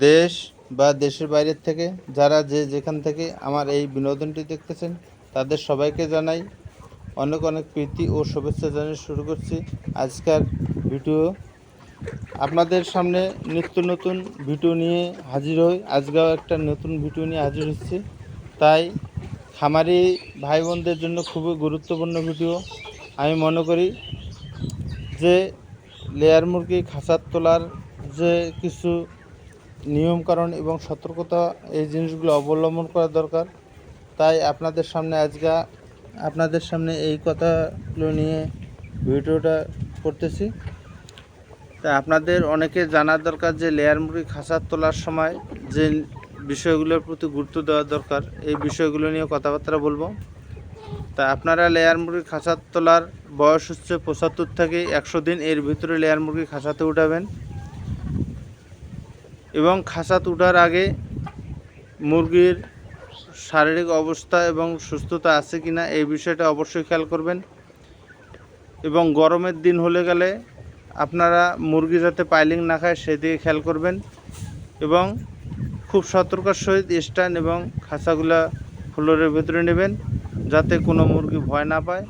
দেশ বা দেশের বাইরের থেকে যারা যেখান থেকে আমার এই বিনোদনটি দেখতেছেন তাদের সবাইকে জানাই অনেক অনেক প্রীতি ও শুভেচ্ছা জানিয়ে শুরু করছি আজকের ভিডিও। আপনাদের সামনে নিত্য নতুন ভিডিও নিয়ে হাজির হই। আজকেও একটা নতুন ভিডিও নিয়ে হাজির হচ্ছি। তাই খামারি ভাই বোনদের জন্য খুবই গুরুত্বপূর্ণ ভিডিও। আমি মনে করি যে লেয়ার মুরগি খাঁচার তোলার যে কিছু নিয়মকানুন এবং সতর্কতা, এই জিনিসগুলো অবলম্বন করা দরকার। তাই আপনাদের সামনে এই কথাগুলো নিয়ে ভিডিওটা করতেছি। তাই আপনাদের অনেকে জানার দরকার যে লেয়ার মুরগি খাঁচার তোলার সময় যে বিষয়গুলোর প্রতি গুরুত্ব দেওয়া দরকার, এই বিষয়গুলো নিয়ে কথাবার্তা বলবো। তা আপনারা লেয়ার মুরগি খাঁচার তোলার বয়স হচ্ছে 75 থেকে 100 দিন, এর ভিতরে লেয়ার মুরগি খাঁচাতে উঠাবেন এবং খাঁচাতে উঠার আগে মুরগির শারীরিক অবস্থা এবং সুস্থতা আছে কিনা এই বিষয়টা অবশ্যই খেয়াল করবেন। এবং গরমের দিন হলে গেলে আপনারা মুরগি যাতে পাইলিং না খায় সেদিকে খেয়াল করবেন এবং খুব সতর্কতার সহিত স্ট্যান্ড এবং খাঁচাগুলা ফ্লোরের ভেতরে নেবেন যাতে কোনো মুরগি ভয় না পায়